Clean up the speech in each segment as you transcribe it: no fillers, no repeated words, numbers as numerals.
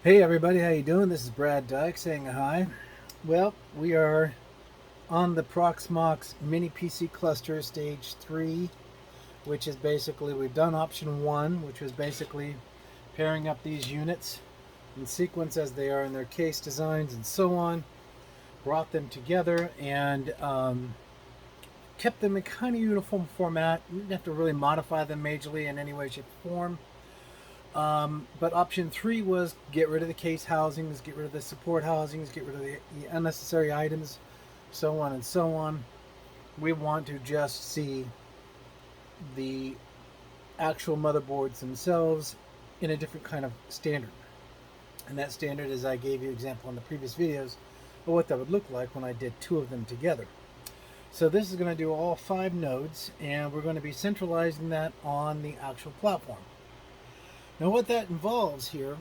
Hey everybody, how you doing? This is Brad Dyke saying hi. Well, we are on the ProxMox Mini PC cluster stage 3, which is basically, we've done option 1, which was basically pairing up these units in sequence as they are in their case designs and so on, brought them together and kept them in kind of uniform format. You didn't have to really modify them majorly in any way, shape, or form. But option 3 was get rid of the case housings, get rid of the support housings, get rid of the unnecessary items, so on and so on. We want to just see the actual motherboards themselves in a different kind of standard. And that standard is, I gave you example in the previous videos of what that would look like when I did 2 of them together. So this is going to do all 5 nodes, and we're going to be centralizing that on the actual platform. Now what that involves here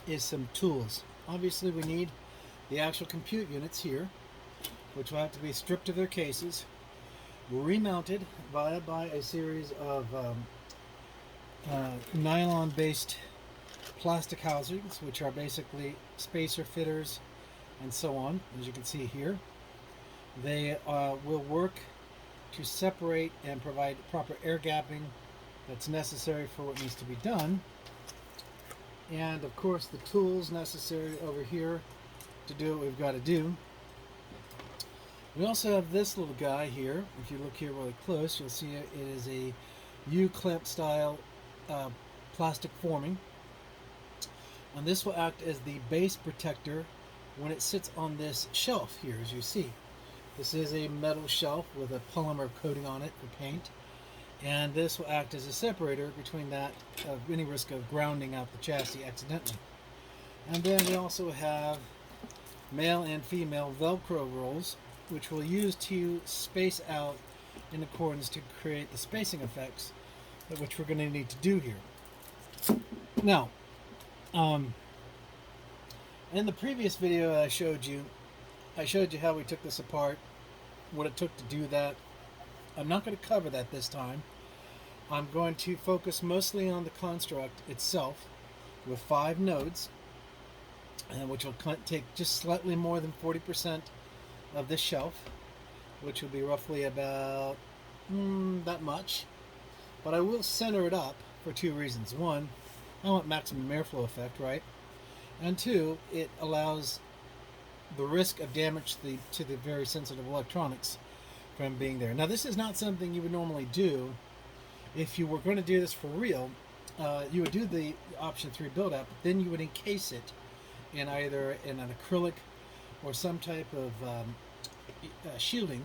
is some tools. Obviously we need the actual compute units here, which will have to be stripped of their cases, remounted by a series of nylon-based plastic housings, which are basically spacer fitters and so on, as you can see here. They will work to separate and provide proper air gapping that's necessary for what needs to be done. And of course the tools necessary over here to do what we've got to do. We also have this little guy here. If you look here really close, you'll see it is a U-clamp style plastic forming. And this will act as the base protector when it sits on this shelf here, as you see. This is a metal shelf with a polymer coating on it for paint. And this will act as a separator between that of any risk of grounding out the chassis accidentally. And then we also have male and female Velcro rolls, which we'll use to space out in accordance to create the spacing effects, which we're going to need to do here. Now, in the previous video I showed you how we took this apart, what it took to do that. I'm not going to cover that this time. I'm going to focus mostly on the construct itself with 5 nodes, which will take just slightly more than 40% of this shelf, which will be roughly about that much. But I will center it up for 2 reasons. 1, I want maximum airflow effect, right? And 2, it allows the risk of damage to the very sensitive electronics from being there. Now this is not something you would normally do. If you were going to do this for real, you would do the option 3 build out, but then you would encase it in either an acrylic or some type of shielding,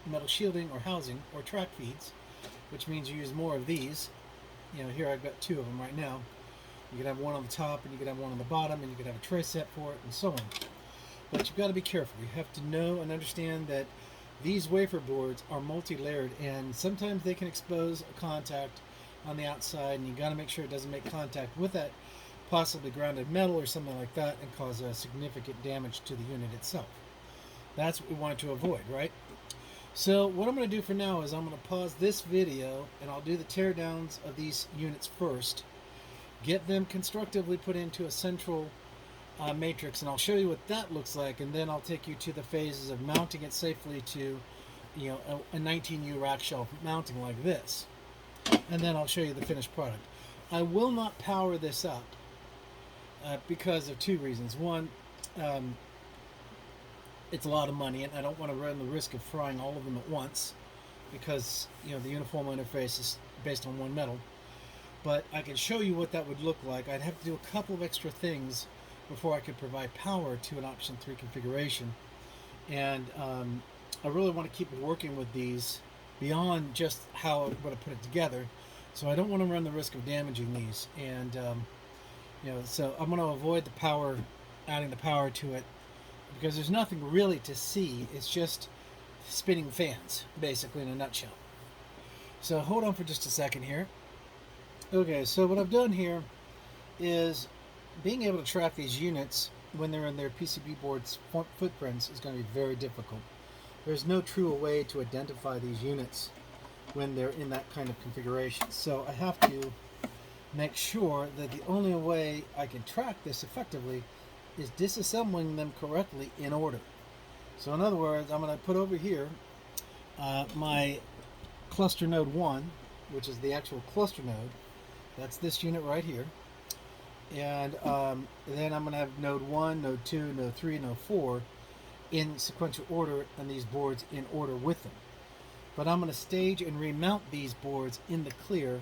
metal shielding or housing or track feeds, which means you use more of these. You know, here I've got 2 of them right now. You could have one on the top and you could have one on the bottom, and you could have a tray set for it and so on. But you've got to be careful. You have to know and understand that these wafer boards are multi-layered, and sometimes they can expose a contact on the outside, and you got to make sure it doesn't make contact with that possibly grounded metal or something like that and cause a significant damage to the unit itself. That's what we want to avoid, right? So what I'm going to do for now is I'm going to pause this video and I'll do the teardowns of these units first, get them constructively put into a central matrix, and I'll show you what that looks like, and then I'll take you to the phases of mounting it safely to, you know, a 19U rack shelf mounting like this, and then I'll show you the finished product. I will not power this up because of 2 reasons. 1, it's a lot of money, and I don't want to run the risk of frying all of them at once because, you know, the uniform interface is based on one metal. But I can show you what that would look like. I'd have to do a couple of extra things before I could provide power to an option 3 configuration. And I really want to keep working with these beyond just how I'm going to put it together. So I don't want to run the risk of damaging these. And, you know, so I'm going to avoid the power, adding the power to it, because there's nothing really to see. It's just spinning fans, basically, in a nutshell. So hold on for just a second here. Okay, so what I've done here is being able to track these units when they're in their PCB board's footprints is going to be very difficult. There's no true way to identify these units when they're in that kind of configuration. So I have to make sure that the only way I can track this effectively is disassembling them correctly in order. So in other words, I'm going to put over here my cluster node 1, which is the actual cluster node. That's this unit right here. And then I'm going to have node 1, node 2, node 3, node 4 in sequential order, and these boards in order with them. But I'm going to stage and remount these boards in the clear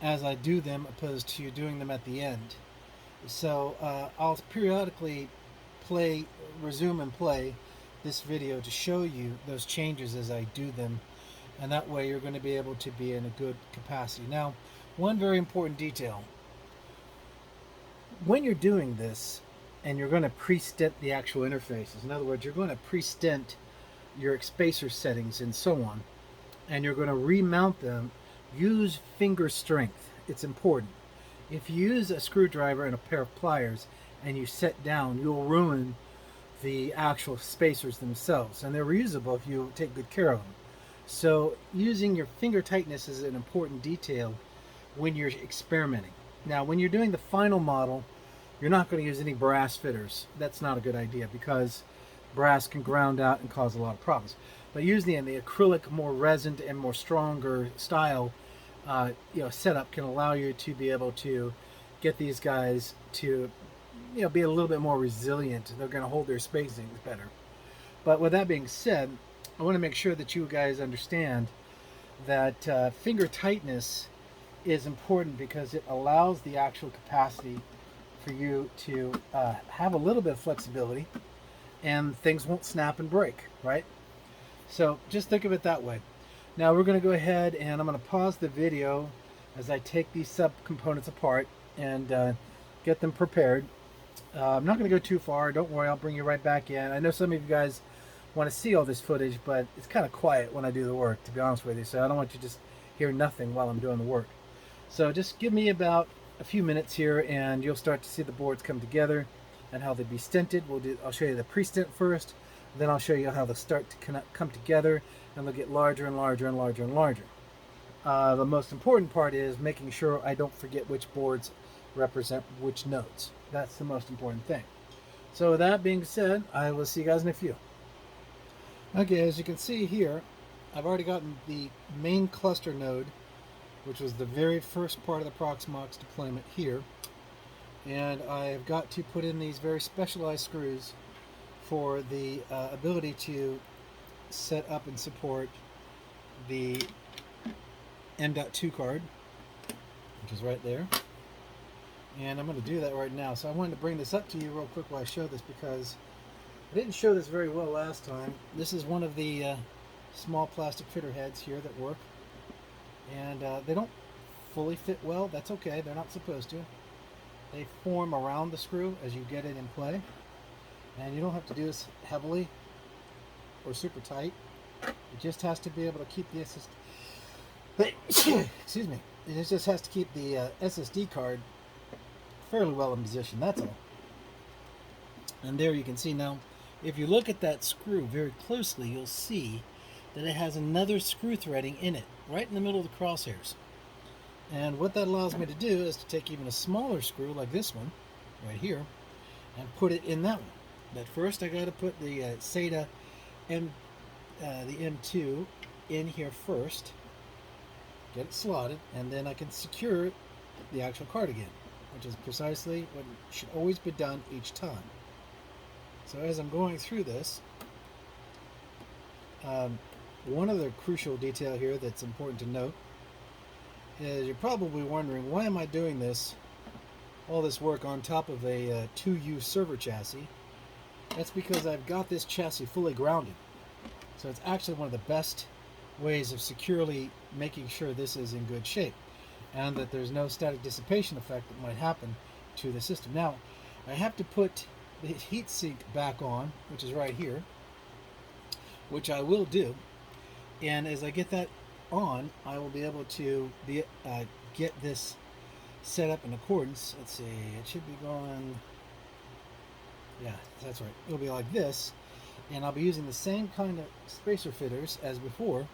as I do them, opposed to doing them at the end. So I'll periodically resume and play this video to show you those changes as I do them, and that way you're going to be able to be in a good capacity. Now, one very important detail. When you're doing this, and you're going to pre-stent the actual interfaces, in other words, you're going to pre-stent your spacer settings and so on, and you're going to remount them, use finger strength. It's important. If you use a screwdriver and a pair of pliers and you set down, you'll ruin the actual spacers themselves, and they're reusable if you take good care of them. So using your finger tightness is an important detail when you're experimenting. Now, when you're doing the final model, you're not going to use any brass fitters. That's not a good idea, because brass can ground out and cause a lot of problems. But using the acrylic, more resined and more stronger style setup can allow you to be able to get these guys to be a little bit more resilient. They're going to hold their spacings better. But with that being said, I want to make sure that you guys understand that finger tightness is important, because it allows the actual capacity for you to have a little bit of flexibility, and things won't snap and break, right? So just think of it that way. Now we're going to go ahead and I'm going to pause the video as I take these sub-components apart and get them prepared. I'm not going to go too far. Don't worry, I'll bring you right back in. I know some of you guys want to see all this footage, but it's kind of quiet when I do the work, to be honest with you. So I don't want you to just hear nothing while I'm doing the work. So just give me about a few minutes here and you'll start to see the boards come together and how they'd be stented. I'll show you the pre-stent first, then I'll show you how they'll start to come together, and they'll get larger and larger and larger and larger. The most important part is making sure I don't forget which boards represent which nodes. That's the most important thing. So with that being said, I will see you guys in a few. Okay, as you can see here, I've already gotten the main cluster node, which was the very first part of the ProxMox deployment here. And I've got to put in these very specialized screws for the ability to set up and support the M.2 card, which is right there. And I'm going to do that right now. So I wanted to bring this up to you real quick while I show this, because I didn't show this very well last time. This is one of the small plastic fitter heads here that work. And they don't fully fit well. That's okay. They're not supposed to. They form around the screw as you get it in play. And you don't have to do this heavily or super tight. It just has to be able to keep the excuse me. It just has to keep the SSD card fairly well in position. That's all. And there you can see now, if you look at that screw very closely, you'll see that it has another screw threading in it, right in the middle of the crosshairs. And what that allows me to do is to take even a smaller screw like this one, right here, and put it in that one. But first I got to put the SATA the M2 in here first, get it slotted, and then I can secure the actual card again, which is precisely what should always be done each time. So as I'm going through this, one other crucial detail here that's important to note is you're probably wondering, why am I doing all this work on top of a 2U server chassis? That's because I've got this chassis fully grounded. So it's actually one of the best ways of securely making sure this is in good shape, and that there's no static dissipation effect that might happen to the system. Now, I have to put the heatsink back on, which is right here, which I will do. And as I get that on, I will be able to get this set up in accordance. Let's see, it should be going, yeah, that's right. It'll be like this, and I'll be using the same kind of spacer fitters as before,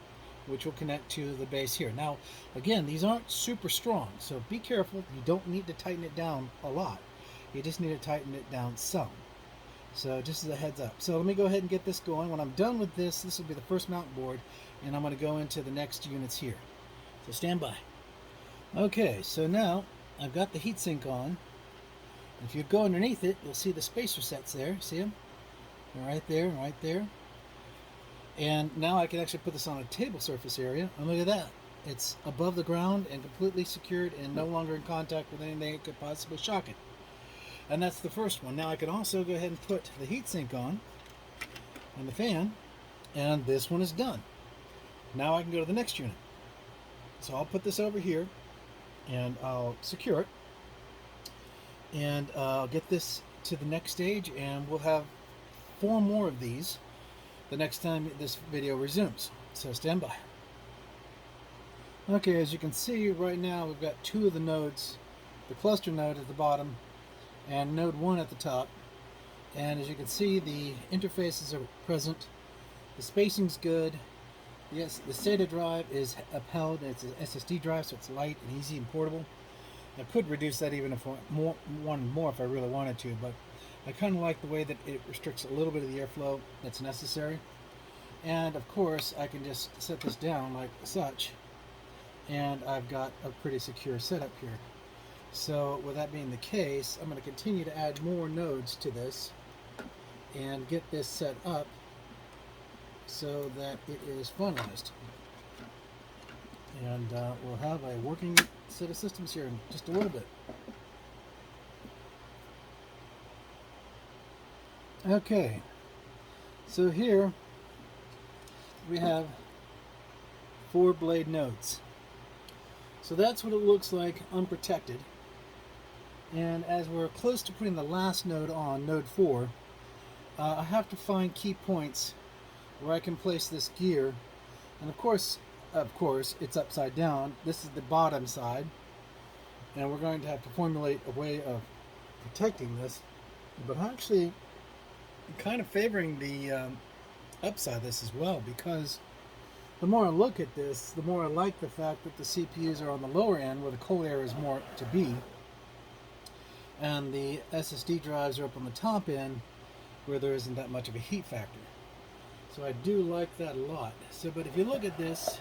which will connect to the base here. Now, again, these aren't super strong, so be careful. You don't need to tighten it down a lot. You just need to tighten it down some. So just as a heads up. So let me go ahead and get this going. When I'm done with this, this will be the first mount board, and I'm going to go into the next units here. So stand by. Okay, so now I've got the heatsink on. If you go underneath it, you'll see the spacer sets there. See them? They're right there, right there. And now I can actually put this on a table surface area. And look at that. It's above the ground and completely secured and no longer in contact with anything that could possibly shock it. And that's the first one. Now I can also go ahead and put the heatsink on and the fan, and this one is done. Now I can go to the next unit. So I'll put this over here and I'll secure it, and I'll get this to the next stage, and we'll have 4 more of these the next time this video resumes. So stand by. Okay, as you can see right now, we've got 2 of the nodes, the cluster node at the bottom and node 1 at the top. And as you can see, the interfaces are present, the spacing's good. Yes, the SATA drive is upheld. It's an SSD drive, so it's light and easy and portable. I could reduce that even if I wanted more if I really wanted to, but I kind of like the way that it restricts a little bit of the airflow that's necessary. And of course, I can just set this down like such, and I've got a pretty secure setup here. So with that being the case, I'm going to continue to add more nodes to this and get this set up so that it is finalized. And we'll have a working set of systems here in just a little bit. Okay, so here we have 4 blade nodes. So that's what it looks like unprotected. And as we're close to putting the last node on, node 4, I have to find key points where I can place this gear. And of course, it's upside down. This is the bottom side. And we're going to have to formulate a way of protecting this. But actually, I'm kind of favoring the upside of this as well, because the more I look at this, the more I like the fact that the CPUs are on the lower end where the cold air is more to be, and the SSD drives are up on the top end where there isn't that much of a heat factor. So I do like that a lot. So, but if you look at this,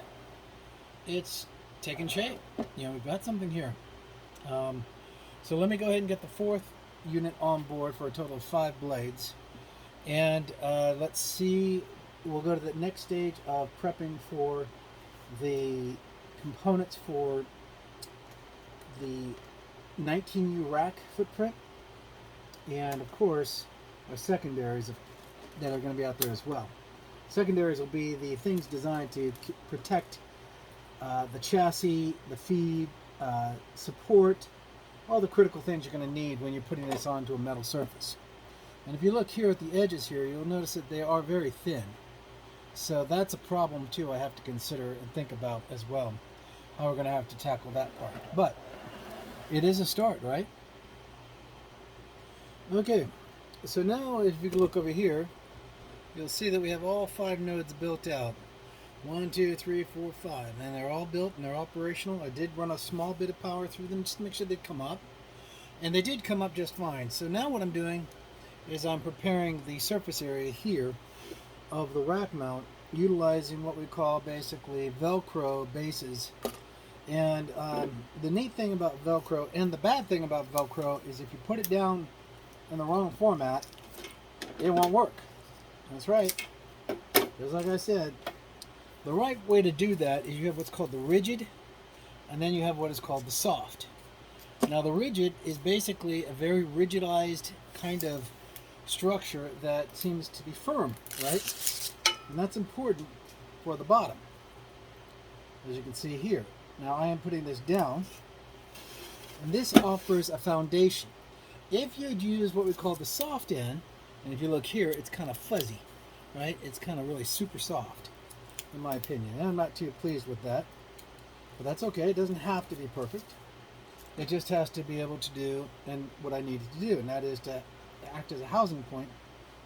it's taking shape. You know, we've got something here. So let me go ahead and get the 4th unit on board for a total of 5 blades. And let's see, we'll go to the next stage of prepping for the components for the 19U rack footprint, and of course our secondaries that are going to be out there as well. Secondaries will be the things designed to protect the chassis, the feed, support, all the critical things you're going to need when you're putting this onto a metal surface. And if you look here at the edges here, you'll notice that they are very thin. So that's a problem too I have to consider and think about as well, how we're going to have to tackle that part. But it is a start, right? Okay, so now if you look over here, you'll see that we have all 5 nodes built out. 1, 2, 3, 4, 5, and they're all built and they're operational. I did run a small bit of power through them just to make sure they'd come up, and they did come up just fine. So now what I'm doing is I'm preparing the surface area here of the rack mount, utilizing what we call basically Velcro bases. And the neat thing about Velcro, and the bad thing about Velcro, is if you put it down in the wrong format, it won't work. That's right. Just like I said, the right way to do that is you have what's called the rigid, and then you have what is called the soft. Now the rigid is basically a very rigidized kind of structure that seems to be firm, right? And that's important for the bottom, as you can see here. Now I am putting this down, and this offers a foundation. If you'd use what we call the soft end, and if you look here, it's kind of fuzzy, right? It's kind of really super soft, in my opinion. And I'm not too pleased with that, but that's okay. It doesn't have to be perfect. It just has to be able to do and what I needed to do, and that is to act as a housing point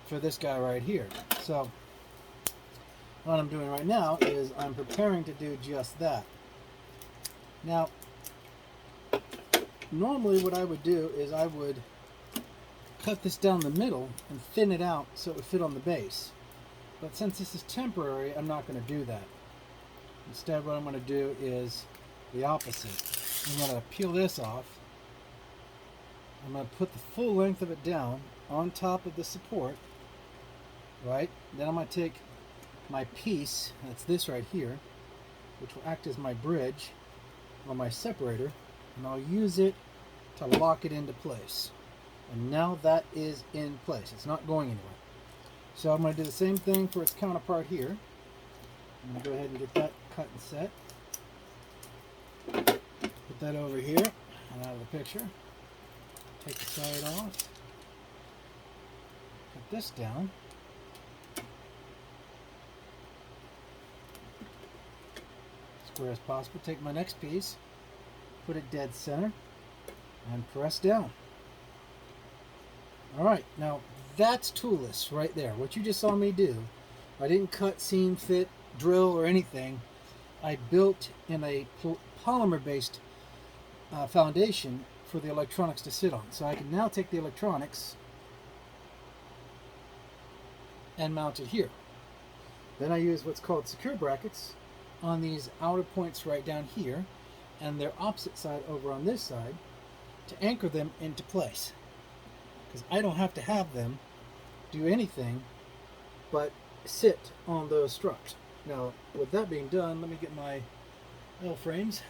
for this guy right here. So what I'm doing right now is I'm preparing to do just that. Now, normally what I would do is I would cut this down the middle and thin it out so it would fit on the base. But since this is temporary, I'm not going to do that. Instead, what I'm going to do is the opposite. I'm going to peel this off. I'm going to put the full length of it down on top of the support, right? Then I'm going to take my piece, that's this right here, which will act as my bridge or my separator, and I'll use it to lock it into place. And now that is in place. It's not going anywhere. So I'm going to do the same thing for its counterpart here. I'm going to go ahead and get that cut and set. Put that over here and out of the picture. Take the side off. Put this down. Square as possible. Take my next piece, put it dead center, and press down. Alright, now that's toolless right there. What you just saw me do, I didn't cut, seam, fit, drill, or anything. I built in a polymer-based foundation for the electronics to sit on. So I can now take the electronics and mount it here. Then I use what's called secure brackets on these outer points right down here, and their opposite side over on this side, to anchor them into place. Because I don't have to have them do anything but sit on those struts. Now, with that being done, let me get my L-frames.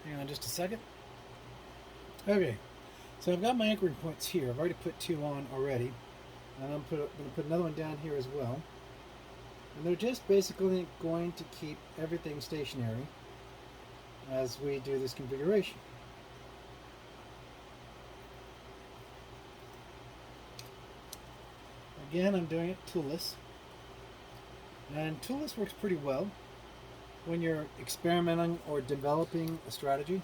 Hang on just a second. Okay, so I've got my anchoring points here. I've already put two on already. And I'm going to put another one down here as well. And they're just basically going to keep everything stationary as we do this configuration. Again, I'm doing it toolless. And toolless works pretty well when you're experimenting or developing a strategy.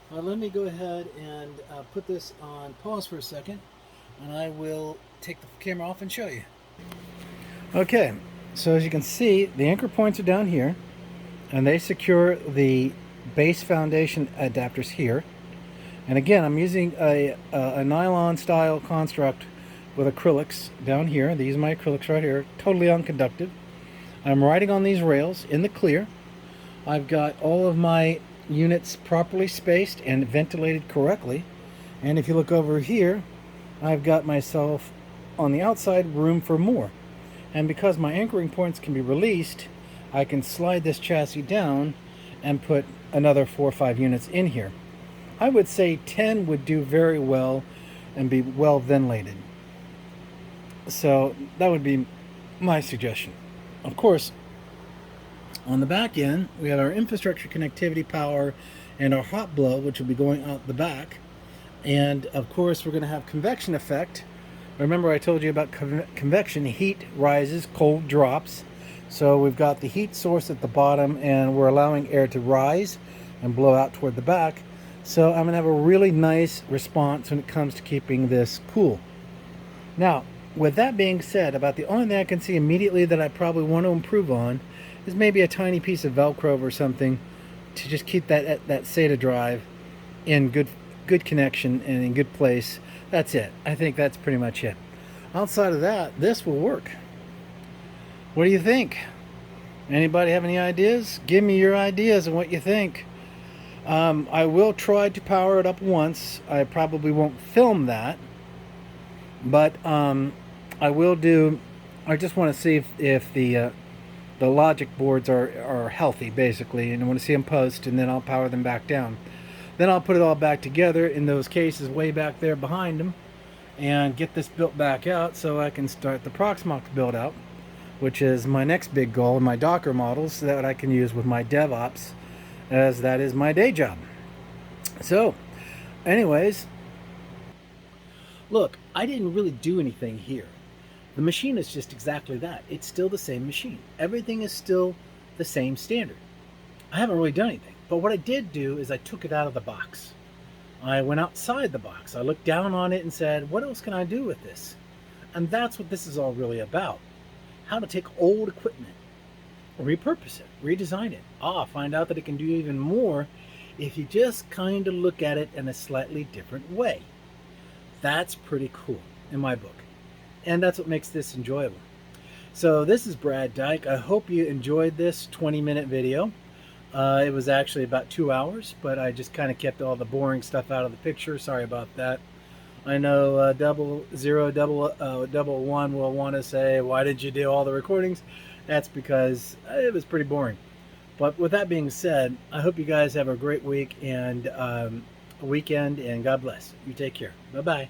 Let me go ahead and put this on pause for a second, and I will take the camera off and show you. Okay, so as you can see, the anchor points are down here, and they secure the base foundation adapters here. And again, I'm using a nylon style construct with acrylics down here. These are my acrylics right here, totally unconductive. I'm riding on these rails in the clear. I've got all of my units properly spaced and ventilated correctly. And if you look over here, I've got myself on the outside room for more. And because my anchoring points can be released, I can slide this chassis down and put another 4 or 5 units in here. I would say 10 would do very well and be well ventilated. So that would be my suggestion. Of course, on the back end, we have our infrastructure, connectivity, power, and our hot blow, which will be going out the back. And of course, we're going to have convection effect. Remember I told you about convection. Heat rises, cold drops. So we've got the heat source at the bottom, and we're allowing air to rise and blow out toward the back. So I'm going to have a really nice response when it comes to keeping this cool. Now, with that being said, about the only thing I can see immediately that I probably want to improve on is maybe a tiny piece of Velcro or something to just keep that SATA drive in good connection and in good place. That's it. I think that's pretty much it. Outside of that, this will work. What do you think? Anybody have any ideas? Give me your ideas on what you think. I will try to power it up once. I probably won't film that, but I will do. I just want to see if the logic boards are healthy, basically, and I want to see them post, and then I'll power them back down. Then I'll put it all back together in those cases way back there behind them, and get this built back out so I can start the ProxMox build out, which is my next big goal in my Docker models, so that I can use with my DevOps, as that is my day job. So, anyways, look, I didn't really do anything here. The machine is just exactly that. It's still the same machine. Everything is still the same standard. I haven't really done anything. But what I did do is I took it out of the box. I went outside the box. I looked down on it and said, what else can I do with this? And that's what this is all really about. How to take old equipment, repurpose it, redesign it. Find out that it can do even more if you just kind of look at it in a slightly different way. That's pretty cool in my book. And that's what makes this enjoyable. So this is Brad Dyke. I hope you enjoyed this 20-minute video. It was actually about 2 hours, but I just kind of kept all the boring stuff out of the picture. Sorry about that. I know double one will want to say, why did you do all the recordings? That's because it was pretty boring. But with that being said, I hope you guys have a great week and a weekend, and God bless. You take care. Bye-bye.